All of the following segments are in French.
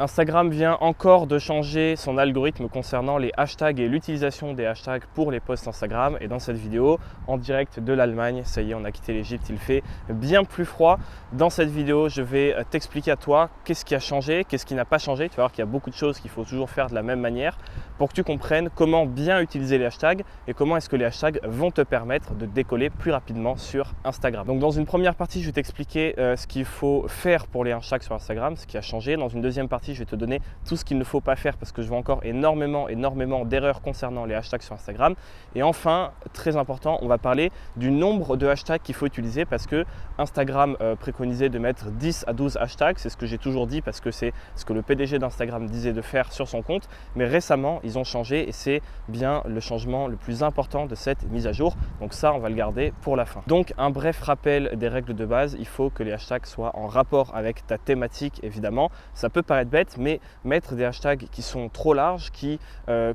Instagram vient encore de changer son algorithme concernant les hashtags et l'utilisation des hashtags pour les posts Instagram. Et dans cette vidéo, en direct de l'Allemagne, ça y est, on a quitté l'Égypte, il fait bien plus froid. Dans cette vidéo, je vais t'expliquer à toi qu'est-ce qui a changé, qu'est-ce qui n'a pas changé. Tu vas voir qu'il y a beaucoup de choses qu'il faut toujours faire de la même manière pour que tu comprennes comment bien utiliser les hashtags et comment est-ce que les hashtags vont te permettre de décoller plus rapidement sur Instagram. Donc dans une première partie, je vais t'expliquer ce qu'il faut faire pour les hashtags sur Instagram, ce qui a changé. Dans une deuxième partie, je vais te donner tout ce qu'il ne faut pas faire parce que je vois encore énormément d'erreurs concernant les hashtags sur Instagram. Et enfin, très important, on va parler du nombre de hashtags qu'il faut utiliser parce que Instagram préconisait de mettre 10 à 12 hashtags. C'est ce que j'ai toujours dit parce que c'est ce que le PDG d'Instagram disait de faire sur son compte. Mais récemment, ils ont changé et c'est bien le changement le plus important de cette mise à jour. Donc ça, on va le garder pour la fin. Donc un bref rappel des règles de base. Il faut que les hashtags soient en rapport avec ta thématique, évidemment. Ça peut paraître bête, mais mettre des hashtags qui sont trop larges, qui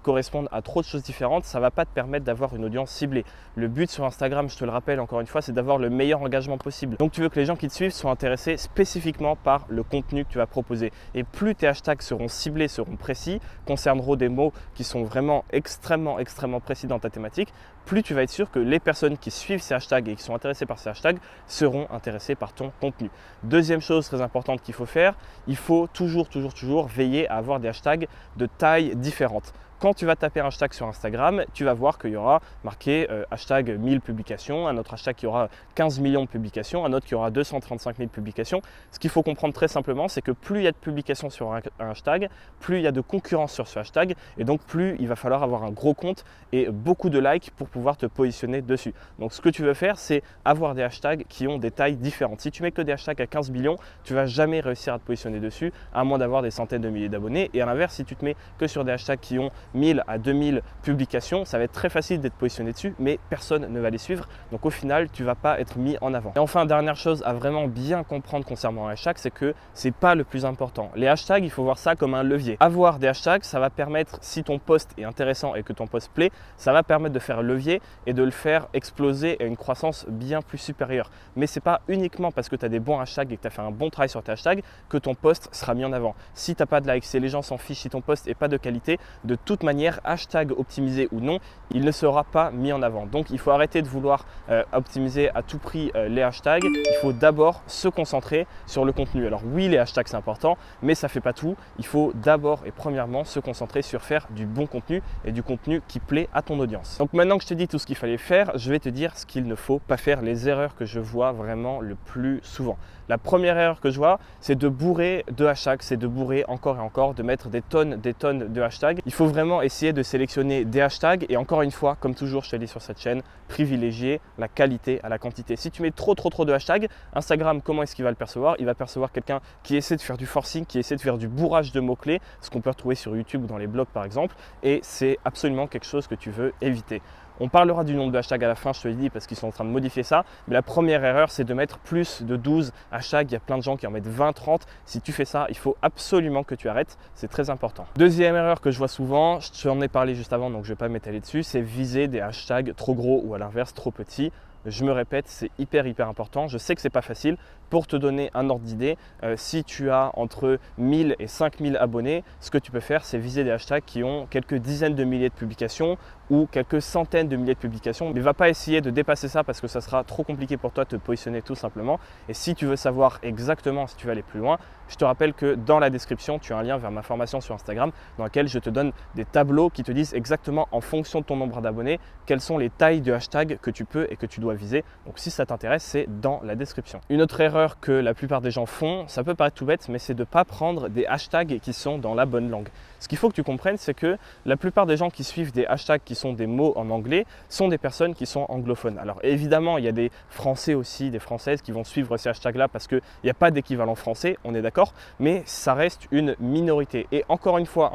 correspondent à trop de choses différentes, ça ne va pas te permettre d'avoir une audience ciblée. Le but sur Instagram, je te le rappelle encore une fois, c'est d'avoir le meilleur engagement possible. Donc tu veux que les gens qui te suivent soient intéressés spécifiquement par le contenu que tu vas proposer. Et plus tes hashtags seront ciblés, seront précis, concerneront des mots qui sont vraiment extrêmement précis dans ta thématique, plus tu vas être sûr que les personnes qui suivent ces hashtags et qui sont intéressées par ces hashtags seront intéressées par ton contenu. Deuxième chose très importante qu'il faut faire, il faut toujours veiller à avoir des hashtags de taille différente. Quand tu vas taper un hashtag sur Instagram, tu vas voir qu'il y aura marqué hashtag 1000 publications, un autre hashtag qui aura 15 millions de publications, un autre qui aura 235 000 publications. Ce qu'il faut comprendre très simplement, c'est que plus il y a de publications sur un hashtag, plus il y a de concurrence sur ce hashtag et donc plus il va falloir avoir un gros compte et beaucoup de likes pour pouvoir te positionner dessus. Donc ce que tu veux faire, c'est avoir des hashtags qui ont des tailles différentes. Si tu mets que des hashtags à 15 millions, tu ne vas jamais réussir à te positionner dessus, à moins d'avoir des centaines de milliers d'abonnés. Et à l'inverse, si tu te mets que sur des hashtags qui ont 1000 à 2000 publications, ça va être très facile d'être positionné dessus, mais personne ne va les suivre. Donc au final, tu ne vas pas être mis en avant. Et enfin, dernière chose à vraiment bien comprendre concernant un hashtag, c'est que ce n'est pas le plus important. Les hashtags, il faut voir ça comme un levier. Avoir des hashtags, ça va permettre, si ton post est intéressant et que ton post plaît, ça va permettre de faire levier et de le faire exploser à une croissance bien plus supérieure. Mais ce n'est pas uniquement parce que tu as des bons hashtags et que tu as fait un bon travail sur tes hashtags que ton post sera mis en avant. Si tu n'as pas de likes, si les gens s'en fichent, si ton post n'est pas de qualité, de toute manière, hashtag optimisé ou non, il ne sera pas mis en avant. Donc il faut arrêter de vouloir optimiser à tout prix les hashtags. Il faut d'abord se concentrer sur le contenu. Alors oui, les hashtags c'est important, mais ça ne fait pas tout. Il faut d'abord et premièrement se concentrer sur faire du bon contenu et du contenu qui plaît à ton audience. Donc maintenant que je t'ai dit tout ce qu'il fallait faire, je vais te dire ce qu'il ne faut pas faire, les erreurs que je vois vraiment le plus souvent. La première erreur que je vois, c'est de bourrer de hashtags, c'est de bourrer encore et encore, de mettre des tonnes de hashtags. Il faut vraiment essayer de sélectionner des hashtags et encore une fois, comme toujours je te dis sur cette chaîne, privilégier la qualité à la quantité. Si tu mets trop de hashtags, Instagram, comment est-ce qu'il va le percevoir? Il va percevoir quelqu'un qui essaie de faire du forcing, qui essaie de faire du bourrage de mots-clés, ce qu'on peut retrouver sur YouTube ou dans les blogs par exemple, et c'est absolument quelque chose que tu veux éviter. On parlera du nombre de hashtags à la fin, je te l'ai dit, parce qu'ils sont en train de modifier ça. Mais la première erreur, c'est de mettre plus de 12 hashtags. Il y a plein de gens qui en mettent 20, 30. Si tu fais ça, il faut absolument que tu arrêtes. C'est très important. Deuxième erreur que je vois souvent, je t'en ai parlé juste avant, donc je ne vais pas m'étaler dessus, c'est viser des hashtags trop gros ou à l'inverse trop petits. Je me répète, c'est hyper important. Je sais que ce n'est pas facile. Pour te donner un ordre d'idée, si tu as entre 1000 et 5000 abonnés, ce que tu peux faire, c'est viser des hashtags qui ont quelques dizaines de milliers de publications ou quelques centaines de milliers de publications. Mais va pas essayer de dépasser ça parce que ça sera trop compliqué pour toi de te positionner tout simplement. Et si tu veux savoir exactement si tu veux aller plus loin, je te rappelle que dans la description, tu as un lien vers ma formation sur Instagram dans laquelle je te donne des tableaux qui te disent exactement en fonction de ton nombre d'abonnés, quelles sont les tailles de hashtags que tu peux et que tu dois viser. Donc si ça t'intéresse, c'est dans la description. Une autre erreur que la plupart des gens font, ça peut paraître tout bête, mais c'est de ne pas prendre des hashtags qui sont dans la bonne langue. Ce qu'il faut que tu comprennes, c'est que la plupart des gens qui suivent des hashtags qui sont des mots en anglais sont des personnes qui sont anglophones. Alors évidemment, il y a des Français aussi, des Françaises qui vont suivre ces hashtags-là parce qu'il n'y a pas d'équivalent français, on est d'accord, mais ça reste une minorité. Et encore une fois,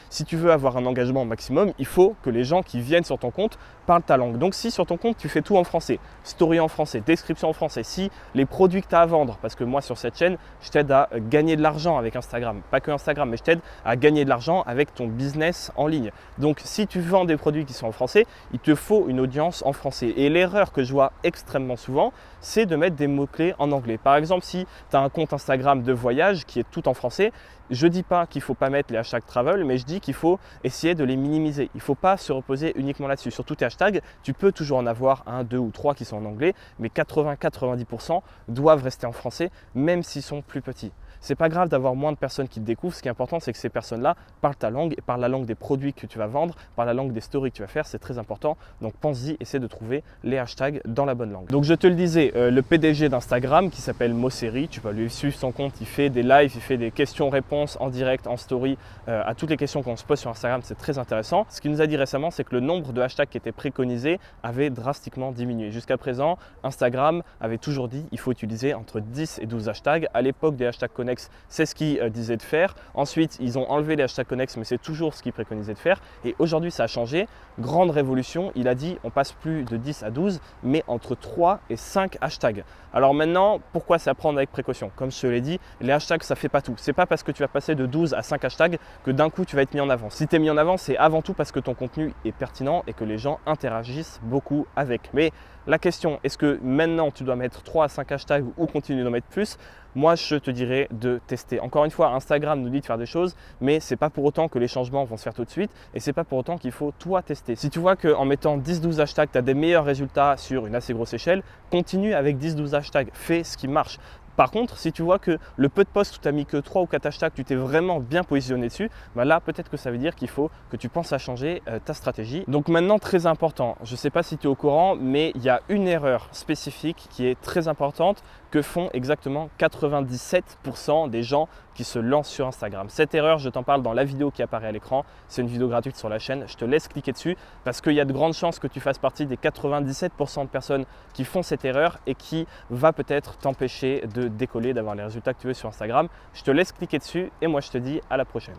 si tu veux avoir un engagement maximum, il faut que les gens qui viennent sur ton compte parlent ta langue. Donc si sur ton compte, tu fais tout en français, story en français, description en français, si les produits que tu as à vendre, parce que moi sur cette chaîne, je t'aide à gagner de l'argent avec Instagram, pas que Instagram, mais je t'aide à gagner de l'argent avec ton business en ligne. Donc si tu vends des produits qui sont en français, il te faut une audience en français. Et l'erreur que je vois extrêmement souvent, c'est de mettre des mots-clés en anglais. Par exemple, si tu as un compte Instagram de voyage qui est tout en français, Je dis pas qu'il faut pas mettre les hashtags travel, mais je dis qu'il faut essayer de les minimiser. Il ne faut pas se reposer uniquement là-dessus. Sur tous tes hashtags, tu peux toujours en avoir 1, 2 ou 3 qui sont en anglais, mais 80-90% doivent rester en français, même s'ils sont plus petits. C'est pas grave d'avoir moins de personnes qui te découvrent. Ce qui est important, c'est que ces personnes-là parlent ta langue et parlent la langue des produits que tu vas vendre, parlent la langue des stories que tu vas faire. C'est très important. Donc pense-y, essaie de trouver les hashtags dans la bonne langue. Donc je te le disais, le PDG d'Instagram qui s'appelle Mosseri, tu peux lui suivre son compte. Il fait des lives, il fait des questions-réponses en direct, en story à toutes les questions qu'on se pose sur Instagram. C'est très intéressant. Ce qu'il nous a dit récemment, c'est que le nombre de hashtags qui étaient préconisés avait drastiquement diminué. Jusqu'à présent, Instagram avait toujours dit il faut utiliser entre 10 et 12 hashtags. À l'époque des hashtags connexes, c'est ce qu'ils disaient de faire. Ensuite, ils ont enlevé les hashtags connexes, mais c'est toujours ce qu'ils préconisaient de faire. Et aujourd'hui, ça a changé. Grande révolution. Il a dit on passe plus de 10 à 12, mais entre 3 et 5 hashtags. Alors maintenant, pourquoi c'est à prendre avec précaution? Comme je te l'ai dit, les hashtags, ça ne fait pas tout. C'est pas parce que tu vas passer de 12 à 5 hashtags que d'un coup, tu vas être mis en avant. Si tu es mis en avant, c'est avant tout parce que ton contenu est pertinent et que les gens interagissent beaucoup avec. Mais la question, est-ce que maintenant, tu dois mettre 3 à 5 hashtags ou continuer d'en mettre plus? Moi, je te dirais de tester. Encore une fois, Instagram nous dit de faire des choses, mais ce n'est pas pour autant que les changements vont se faire tout de suite et ce n'est pas pour autant qu'il faut toi tester. Si tu vois qu'en mettant 10-12 hashtags, tu as des meilleurs résultats sur une assez grosse échelle, continue avec 10-12 hashtags. Fais ce qui marche. Par contre, si tu vois que le peu de posts où tu n'as mis que 3 ou 4 hashtags, tu t'es vraiment bien positionné dessus, bah là peut-être que ça veut dire qu'il faut que tu penses à changer ta stratégie. Donc maintenant, très important, je ne sais pas si tu es au courant, mais il y a une erreur spécifique qui est très importante que font exactement 97% des gens qui se lancent sur Instagram. Cette erreur, je t'en parle dans la vidéo qui apparaît à l'écran. C'est une vidéo gratuite sur la chaîne. Je te laisse cliquer dessus parce qu'il y a de grandes chances que tu fasses partie des 97% de personnes qui font cette erreur et qui va peut-être t'empêcher de décoller, d'avoir les résultats que tu veux sur Instagram. Je te laisse cliquer dessus et moi je te dis à la prochaine.